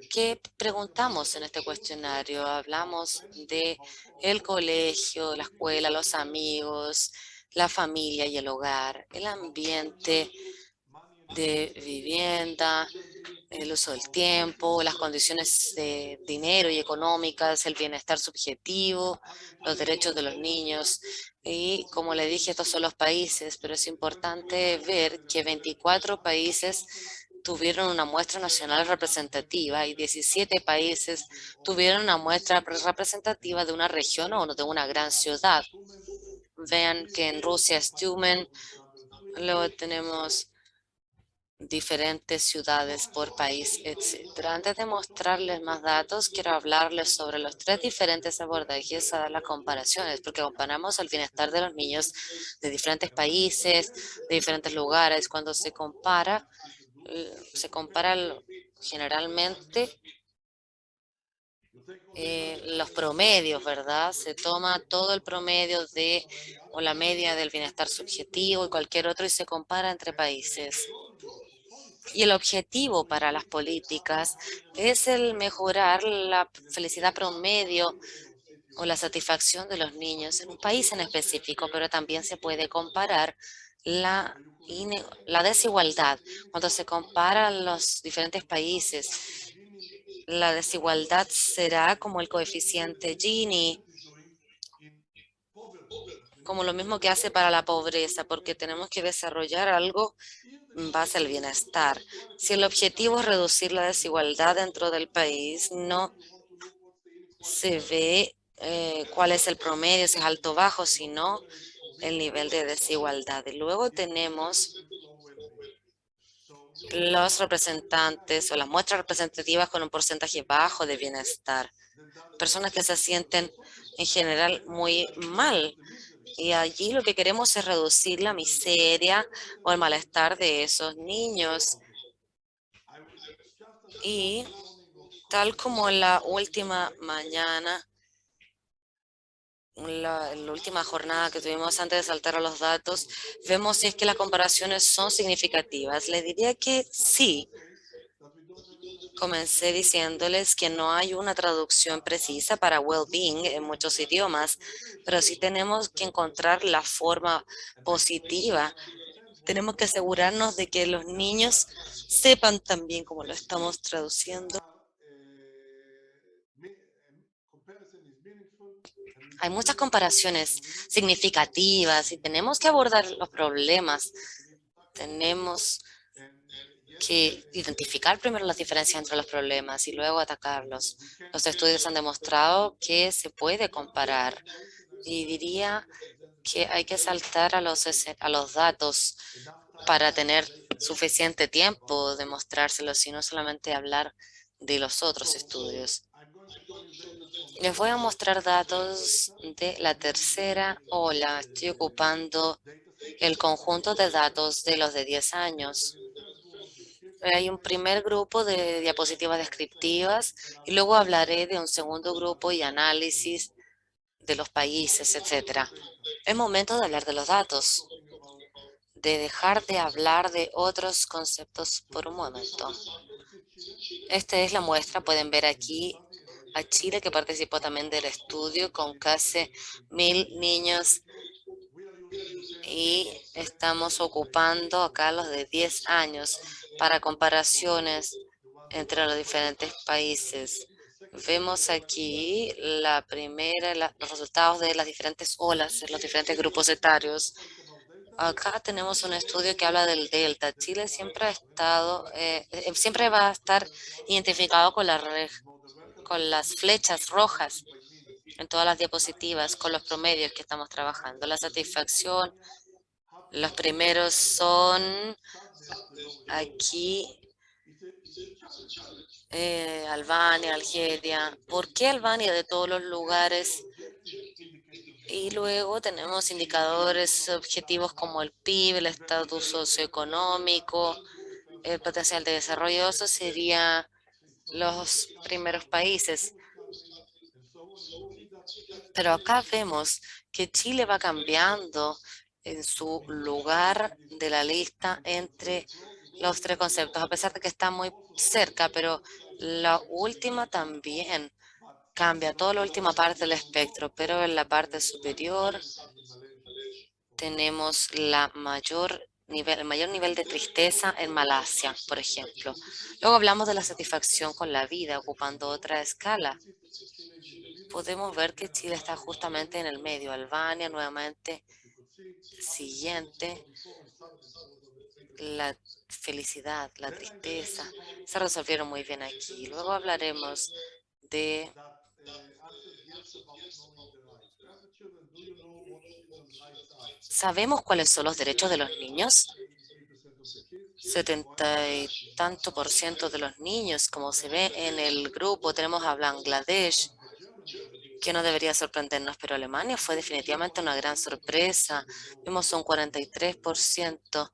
¿Qué preguntamos en este cuestionario? Hablamos de el colegio, la escuela, los amigos, la familia y el hogar, el ambiente de vivienda, el uso del tiempo, las condiciones de dinero y económicas, el bienestar subjetivo, los derechos de los niños. Y como le dije, estos son los países, pero es importante ver que 24 países tuvieron una muestra nacional representativa y 17 países tuvieron una muestra representativa de una región o de una gran ciudad. Vean que en Rusia es Tyumen, luego tenemos diferentes ciudades por país, etcétera. Antes de mostrarles más datos, quiero hablarles sobre los 3 diferentes abordajes a dar las comparaciones, porque comparamos el bienestar de los niños de diferentes países, de diferentes lugares. Cuando se compara generalmente los promedios, ¿verdad? Se toma todo el promedio o la media del bienestar subjetivo y cualquier otro y se compara entre países. Y el objetivo para las políticas es el mejorar la felicidad promedio o la satisfacción de los niños en un país en específico, pero también se puede comparar la desigualdad. Cuando se comparan los diferentes países, la desigualdad será como el coeficiente Gini, como lo mismo que hace para la pobreza, porque tenemos que desarrollar algo en base al bienestar. Si el objetivo es reducir la desigualdad dentro del país, no se ve cuál es el promedio, si es alto o bajo, sino el nivel de desigualdad. Y luego tenemos los representantes o las muestras representativas con un porcentaje bajo de bienestar. Personas que se sienten en general muy mal. Y allí lo que queremos es reducir la miseria o el malestar de esos niños. Y tal como en la última mañana, la última jornada que tuvimos antes de saltar a los datos, vemos si es que las comparaciones son significativas. Le diría que sí. Comencé diciéndoles que no hay una traducción precisa para well-being en muchos idiomas, pero sí tenemos que encontrar la forma positiva. Tenemos que asegurarnos de que los niños sepan también cómo lo estamos traduciendo. Hay muchas comparaciones significativas y tenemos que abordar los problemas. Tenemos que identificar primero las diferencias entre los problemas y luego atacarlos. Los estudios han demostrado que se puede comparar y diría que hay que saltar a los datos para tener suficiente tiempo de mostrárselos y no solamente hablar de los otros estudios. Les voy a mostrar datos de la tercera ola. Estoy ocupando el conjunto de datos de los de 10 años. Hay un primer grupo de diapositivas descriptivas y luego hablaré de un segundo grupo y análisis de los países, etcétera. Es momento de hablar de los datos, de dejar de hablar de otros conceptos por un momento. Esta es la muestra, pueden ver aquí a Chile, que participó también del estudio con casi 1000 niños y estamos ocupando acá los de 10 años para comparaciones entre los diferentes países. Vemos aquí los resultados de las diferentes olas, en los diferentes grupos etarios. Acá tenemos un estudio que habla del delta. Chile siempre ha estado, siempre va a estar identificado con con las flechas rojas en todas las diapositivas, con los promedios que estamos trabajando. La satisfacción, los primeros son aquí Albania, Algeria. ¿Por qué Albania de todos los lugares? Y luego tenemos indicadores objetivos como el PIB, el estatus socioeconómico, el potencial de desarrollo. Eso serían los primeros países. Pero acá vemos que Chile va cambiando en su lugar de la lista entre los tres conceptos, a pesar de que está muy cerca, pero la última también cambia, toda la última parte del espectro, pero en la parte superior tenemos el mayor nivel de tristeza en Malasia, por ejemplo. Luego hablamos de la satisfacción con la vida, ocupando otra escala. Podemos ver que Chile está justamente en el medio. Albania nuevamente siguiente. La felicidad, la tristeza se resolvieron muy bien aquí. Luego hablaremos de... ¿Sabemos cuáles son los derechos de los niños? 70 y tanto por ciento de los niños, como se ve en el grupo, tenemos a Bangladesh, que no debería sorprendernos, pero Alemania fue definitivamente una gran sorpresa. Vimos un 43%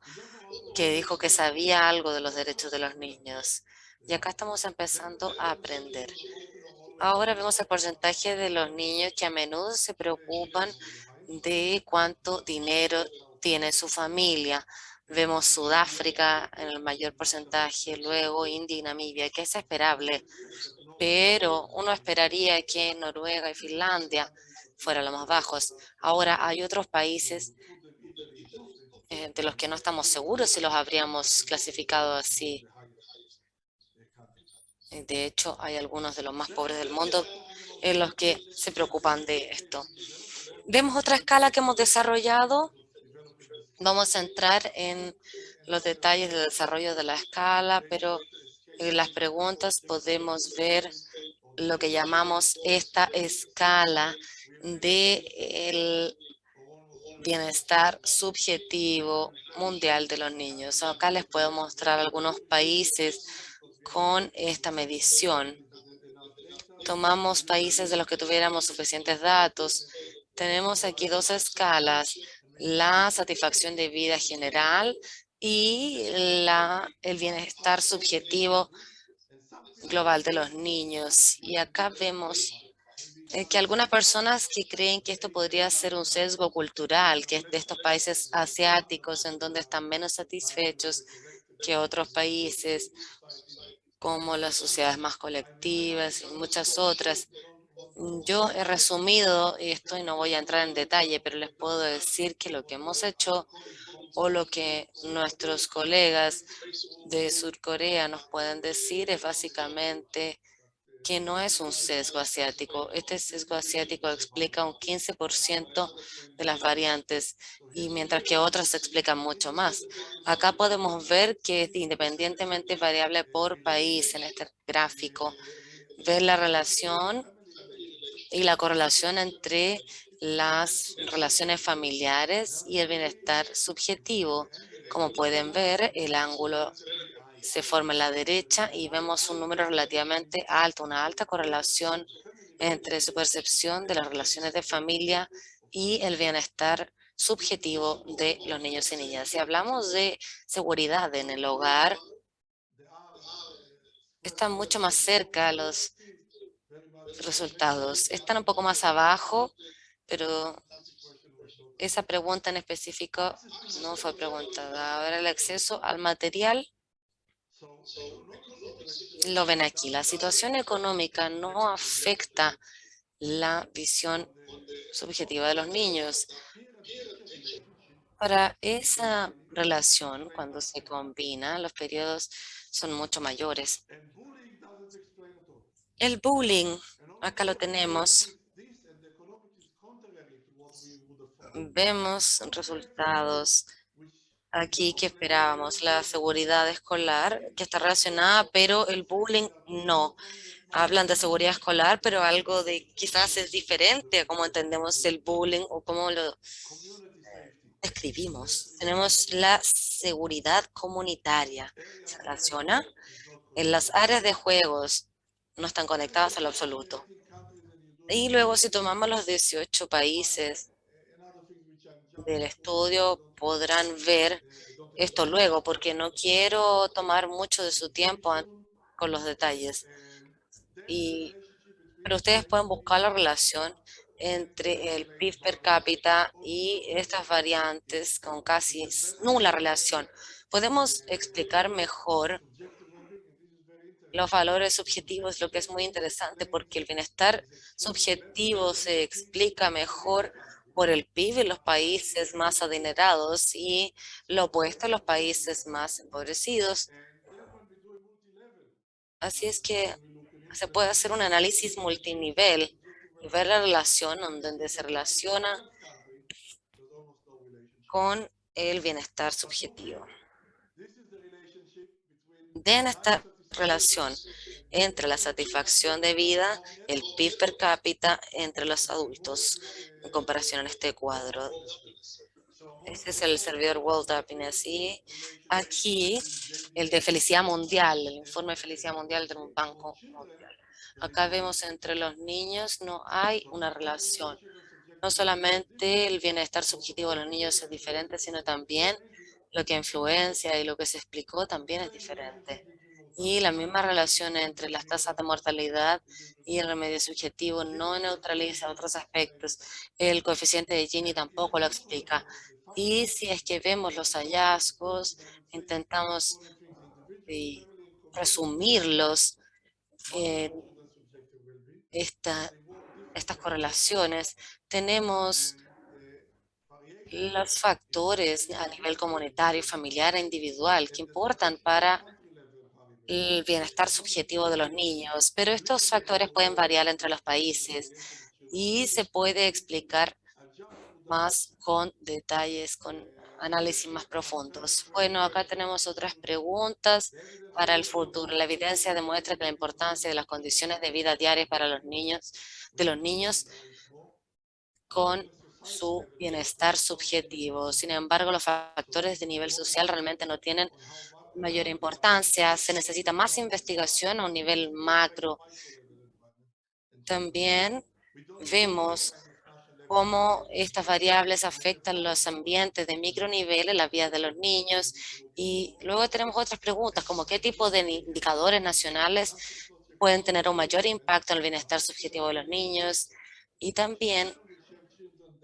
que dijo que sabía algo de los derechos de los niños. Y acá estamos empezando a aprender. Ahora vemos el porcentaje de los niños que a menudo se preocupan de cuánto dinero tiene su familia. Vemos Sudáfrica en el mayor porcentaje, luego India y Namibia, que es esperable, pero uno esperaría que Noruega y Finlandia fueran los más bajos. Ahora hay otros países de los que no estamos seguros si los habríamos clasificado así. De hecho, hay algunos de los más pobres del mundo en los que se preocupan de esto. Vemos otra escala que hemos desarrollado. Vamos a entrar en los detalles del desarrollo de la escala, pero en las preguntas podemos ver lo que llamamos esta escala del bienestar subjetivo mundial de los niños. Acá les puedo mostrar algunos países con esta medición. Tomamos países de los que tuviéramos suficientes datos. Tenemos aquí dos escalas, la satisfacción de vida general y el bienestar subjetivo global de los niños. Y acá vemos que algunas personas que creen que esto podría ser un sesgo cultural, que es de estos países asiáticos en donde están menos satisfechos que otros países, como las sociedades más colectivas y muchas otras. Yo he resumido esto y no voy a entrar en detalle, pero les puedo decir que lo que hemos hecho o lo que nuestros colegas de Surcorea nos pueden decir es básicamente que no es un sesgo asiático. Este sesgo asiático explica un 15% de las variantes y mientras que otras explican mucho más. Acá podemos ver que es independientemente variable por país en este gráfico. Ver la relación y la correlación entre las relaciones familiares y el bienestar subjetivo. Como pueden ver, el ángulo se forma en la derecha y vemos un número relativamente alto, una alta correlación entre su percepción de las relaciones de familia y el bienestar subjetivo de los niños y niñas. Si hablamos de seguridad en el hogar, están mucho más cerca los resultados. Están un poco más abajo, pero esa pregunta en específico no fue preguntada. Ahora el acceso al material lo ven aquí. La situación económica no afecta la visión subjetiva de los niños. Para esa relación, cuando se combina, los periodos son mucho mayores. El bullying, acá lo tenemos. Vemos resultados aquí que esperábamos. La seguridad escolar, que está relacionada, pero el bullying no. Hablan de seguridad escolar, pero algo de quizás es diferente a cómo entendemos el bullying o cómo lo describimos. Tenemos la seguridad comunitaria. Se relaciona en las áreas de juegos, no están conectadas a lo absoluto. Y luego si tomamos los 18 países del estudio, podrán ver esto luego, porque no quiero tomar mucho de su tiempo con los detalles. Pero ustedes pueden buscar la relación entre el PIB per cápita y estas variantes con casi nula relación. Podemos explicar mejor los valores subjetivos, lo que es muy interesante, porque el bienestar subjetivo se explica mejor por el PIB en los países más adinerados y lo opuesto en los países más empobrecidos. Así es que se puede hacer un análisis multinivel y ver la relación donde se relaciona con el bienestar subjetivo. Den esta relación entre la satisfacción de vida, el PIB per cápita entre los adultos en comparación en este cuadro. Este es el servidor World Happiness y aquí el de felicidad mundial, el informe de felicidad mundial de un banco mundial. Acá vemos entre los niños no hay una relación. No solamente el bienestar subjetivo de los niños es diferente, sino también lo que influencia y lo que se explicó también es diferente. Y la misma relación entre las tasas de mortalidad y el remedio subjetivo no neutraliza otros aspectos. El coeficiente de Gini tampoco lo explica. Y si es que vemos los hallazgos, intentamos resumirlos, en estas correlaciones, tenemos los factores a nivel comunitario, familiar e individual que importan para el bienestar subjetivo de los niños, pero estos factores pueden variar entre los países y se puede explicar más con detalles, con análisis más profundos. Bueno, acá tenemos otras preguntas para el futuro. La evidencia demuestra que la importancia de las condiciones de vida diarias para los niños, de los niños con su bienestar subjetivo. Sin embargo, los factores de nivel social realmente no tienen mayor importancia. Se necesita más investigación a un nivel macro. También vemos cómo estas variables afectan los ambientes de micronivel en la vida de los niños. Y luego tenemos otras preguntas, como qué tipo de indicadores nacionales pueden tener un mayor impacto en el bienestar subjetivo de los niños. Y también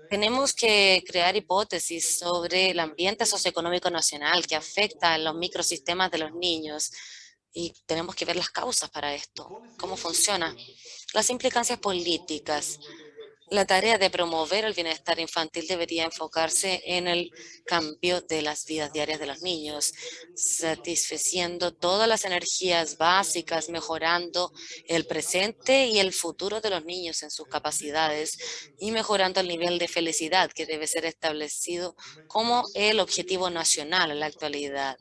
tenemos que crear hipótesis sobre el ambiente socioeconómico nacional que afecta a los microsistemas de los niños. Y tenemos que ver las causas para esto, cómo funciona. Las implicancias políticas. La tarea de promover el bienestar infantil debería enfocarse en el cambio de las vidas diarias de los niños, satisfaciendo todas las energías básicas, mejorando el presente y el futuro de los niños en sus capacidades y mejorando el nivel de felicidad que debe ser establecido como el objetivo nacional en la actualidad.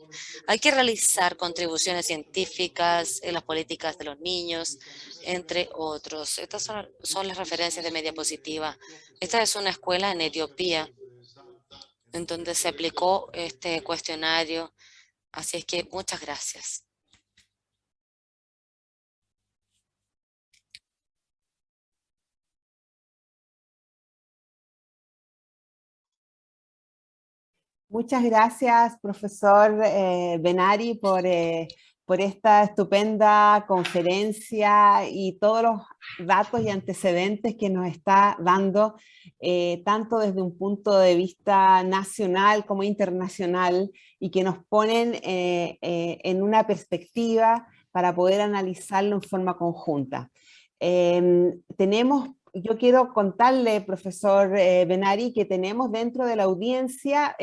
Hay que realizar contribuciones científicas en las políticas de los niños, entre otros. Estas son las referencias de media positiva. Esta es una escuela en Etiopía, en donde se aplicó este cuestionario. Así es que muchas gracias. Muchas gracias, profesor Benari, por esta estupenda conferencia y todos los datos y antecedentes que nos está dando, tanto desde un punto de vista nacional como internacional, y que nos ponen en una perspectiva para poder analizarlo en forma conjunta. Yo quiero contarle, profesor Benari, que tenemos dentro de la audiencia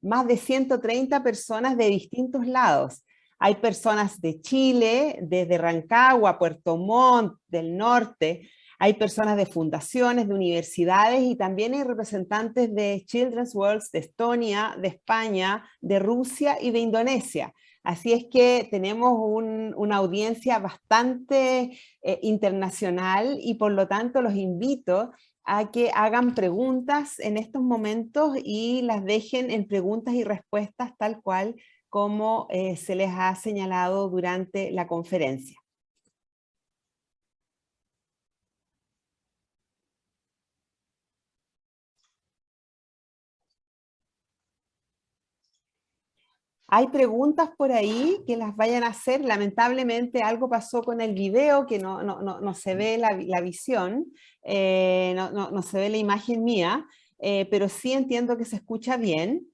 más de 130 personas de distintos lados. Hay personas de Chile, desde Rancagua, Puerto Montt, del norte. Hay personas de fundaciones, de universidades, y también hay representantes de Children's World de Estonia, de España, de Rusia y de Indonesia. Así es que tenemos una audiencia bastante internacional, y por lo tanto los invito a que hagan preguntas en estos momentos y las dejen en preguntas y respuestas tal cual como se les ha señalado durante la conferencia. Hay preguntas por ahí que las vayan a hacer. Lamentablemente algo pasó con el video, que no se ve la visión, no se ve la imagen mía, pero sí entiendo que se escucha bien.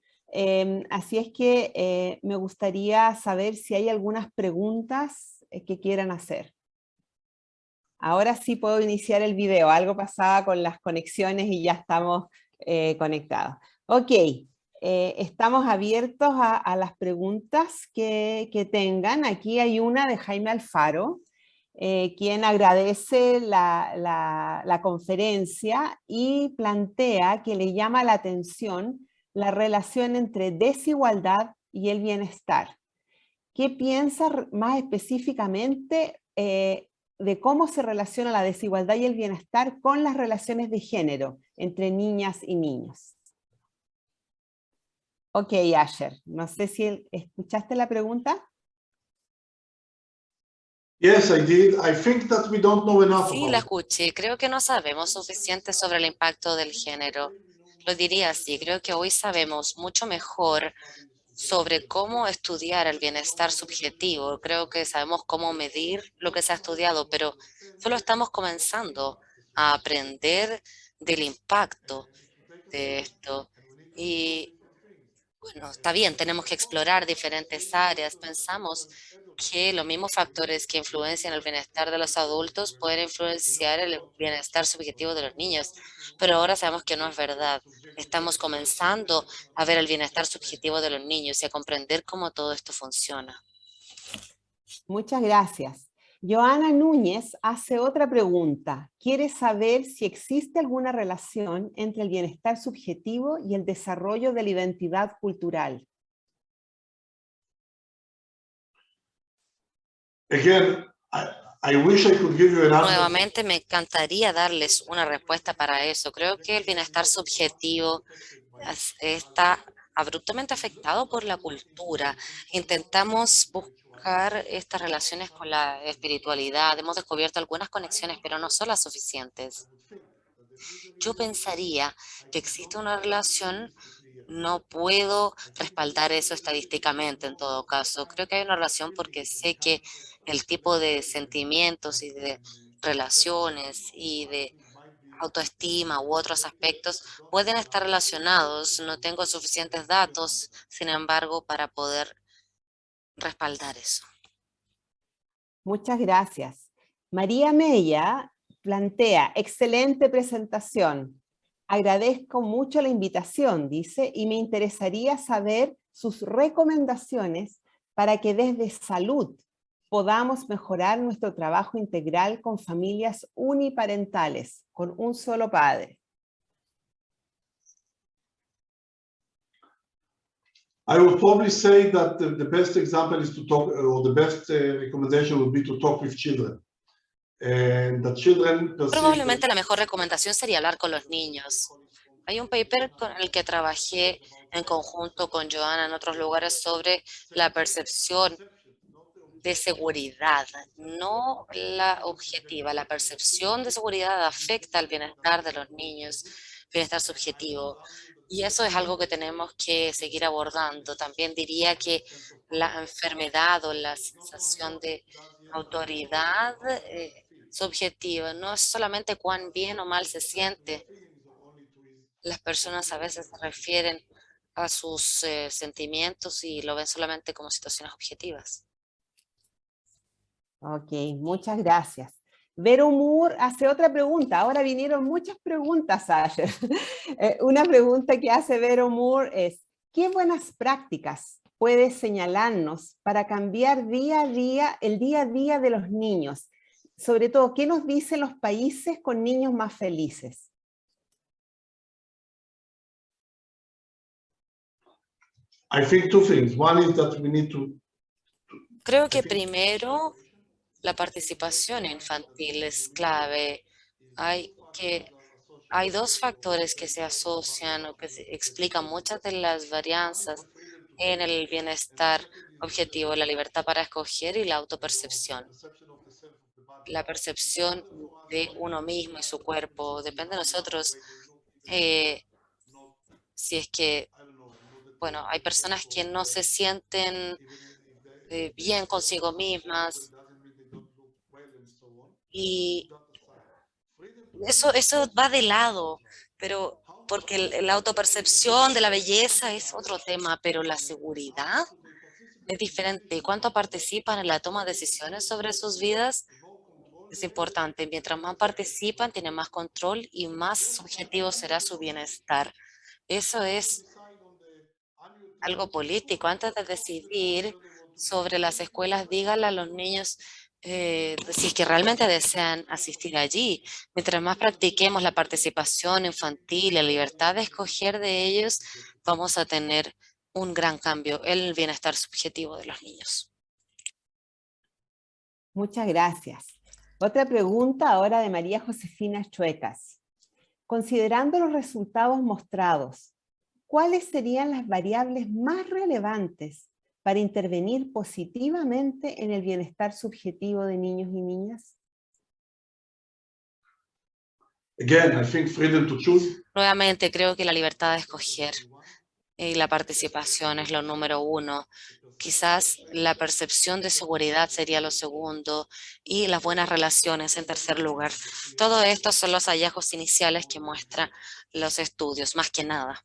Así es que me gustaría saber si hay algunas preguntas que quieran hacer. Ahora sí puedo iniciar el video. Algo pasaba con las conexiones y ya estamos conectados. Ok. Estamos abiertos a las preguntas que tengan. Aquí hay una de Jaime Alfaro, quien agradece la conferencia y plantea que le llama la atención la relación entre desigualdad y el bienestar. ¿Qué piensa más específicamente de cómo se relaciona la desigualdad y el bienestar con las relaciones de género entre niñas y niños? Ok, Asher, no sé si escuchaste la pregunta. Yes, I did. I think that we don't know enough Sí, la about it. escuché. Creo que no sabemos suficiente sobre el impacto del género. Lo diría así, creo que hoy sabemos mucho mejor sobre cómo estudiar el bienestar subjetivo. Creo que sabemos cómo medir lo que se ha estudiado, pero solo estamos comenzando a aprender del impacto de esto. Y bueno, está bien, tenemos que explorar diferentes áreas. Pensamos que los mismos factores que influencian el bienestar de los adultos pueden influenciar el bienestar subjetivo de los niños, pero ahora sabemos que no es verdad. Estamos comenzando a ver el bienestar subjetivo de los niños y a comprender cómo todo esto funciona. Muchas gracias. Joana Núñez hace otra pregunta. Quiere saber si existe alguna relación entre el bienestar subjetivo y el desarrollo de la identidad cultural. Again, I wish I could give you an answer. Nuevamente me encantaría darles una respuesta para eso. Creo que el bienestar subjetivo está abruptamente afectado por la cultura. Intentamos buscar estas relaciones con la espiritualidad. Hemos descubierto algunas conexiones, pero no son las suficientes. Yo pensaría que existe una relación. No puedo respaldar eso estadísticamente en todo caso. Creo que hay una relación porque sé que el tipo de sentimientos y de relaciones y de autoestima u otros aspectos pueden estar relacionados. No tengo suficientes datos, sin embargo, para poder respaldar eso. Muchas gracias. María Mella plantea, excelente presentación. Agradezco mucho la invitación, dice, y me interesaría saber sus recomendaciones para que desde salud podamos mejorar nuestro trabajo integral con familias uniparentales, con un solo padre. I would probably say that the best example is to talk, or the best recommendation would be to talk with children. And the children perceive Probablemente la mejor recomendación sería hablar con los niños. Hay un paper con el que trabajé en conjunto con Joana en otros lugares sobre la percepción de seguridad, no la objetiva. La percepción de seguridad afecta al bienestar de los niños, bienestar subjetivo. Y eso es algo que tenemos que seguir abordando. También diría que la enfermedad o la sensación de autoridad subjetiva no es solamente cuán bien o mal se siente. Las personas a veces se refieren a sus sentimientos y lo ven solamente como situaciones objetivas. Ok, muchas gracias. Vero Moore hace otra pregunta. Ahora vinieron muchas preguntas ayer. Una pregunta que hace Vero Moore es, ¿qué buenas prácticas puede señalarnos para cambiar el día a día de los niños? Sobre todo, ¿qué nos dicen los países con niños más felices? I think two things. One is that we need to. Creo que primero la participación infantil es clave. Hay dos factores que se asocian o que explican muchas de las varianzas en el bienestar objetivo, la libertad para escoger y la autopercepción. La percepción de uno mismo y su cuerpo depende de nosotros. Si es que, bueno, hay personas que no se sienten bien consigo mismas y eso va de lado, pero porque la autopercepción de la belleza es otro tema, pero la seguridad es diferente. ¿Cuánto participan en la toma de decisiones sobre sus vidas? Es importante. Mientras más participan, tienen más control y más subjetivo será su bienestar. Eso es algo político. Antes de decidir sobre las escuelas, díganle a los niños si es que realmente desean asistir allí. Mientras más practiquemos la participación infantil, la libertad de escoger de ellos, vamos a tener un gran cambio en el bienestar subjetivo de los niños. Muchas gracias. Otra pregunta ahora de María Josefina Chuecas. Considerando los resultados mostrados, ¿cuáles serían las variables más relevantes para intervenir positivamente en el bienestar subjetivo de niños y niñas? Again, I think freedom to choose. Nuevamente, creo que la libertad de escoger y la participación es lo número uno. Quizás la percepción de seguridad sería lo segundo y las buenas relaciones en tercer lugar. Todo esto son los hallazgos iniciales que muestran los estudios, más que nada.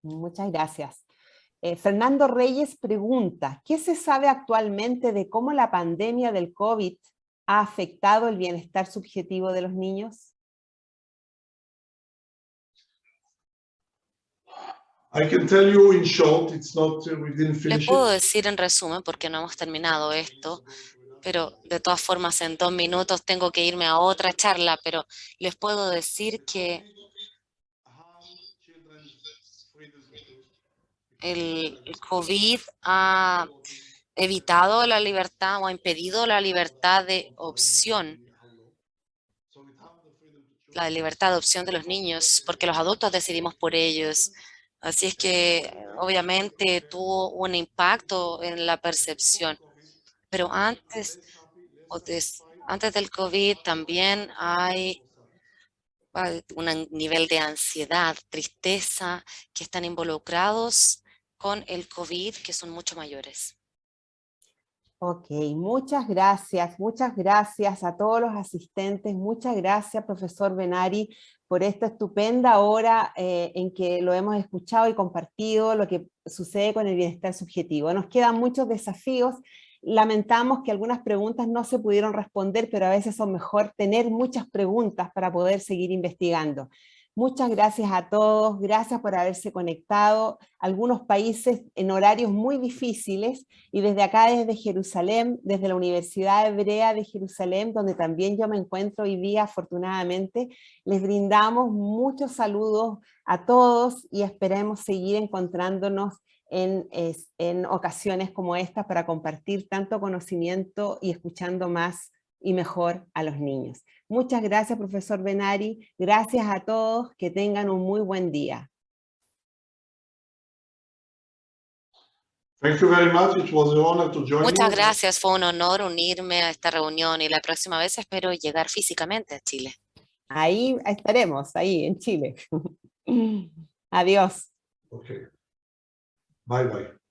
Muchas gracias. Fernando Reyes pregunta, ¿qué se sabe actualmente de cómo la pandemia del COVID ha afectado el bienestar subjetivo de los niños? I can tell you in short, it's not, we didn't Les finish puedo it. decir en resumen, porque no hemos terminado esto, pero de todas formas en 2 minutos tengo que irme a otra charla, pero les puedo decir que el COVID ha evitado la libertad o ha impedido la libertad de opción, la libertad de opción de los niños, porque los adultos decidimos por ellos. Así es que obviamente tuvo un impacto en la percepción. Pero antes, antes del COVID también hay un nivel de ansiedad, tristeza, que están involucrados con el COVID, que son mucho mayores. Ok, muchas gracias a todos los asistentes, muchas gracias, profesor Benari, por esta estupenda hora en que lo hemos escuchado y compartido lo que sucede con el bienestar subjetivo. Nos quedan muchos desafíos, lamentamos que algunas preguntas no se pudieron responder, pero a veces son mejor tener muchas preguntas para poder seguir investigando. Muchas gracias a todos, gracias por haberse conectado, algunos países en horarios muy difíciles, y desde acá, desde Jerusalén, desde la Universidad Hebrea de Jerusalén, donde también yo me encuentro hoy día, afortunadamente, les brindamos muchos saludos a todos y esperemos seguir encontrándonos en ocasiones como estas para compartir tanto conocimiento y escuchando más y mejor a los niños. Muchas gracias, profesor Benari. Gracias a todos. Que tengan un muy buen día. Thank you very much. It was an honor to join Muchas you. gracias, fue un honor unirme a esta reunión y la próxima vez espero llegar físicamente a Chile. Ahí estaremos, ahí en Chile. Adiós. Okay. Bye bye.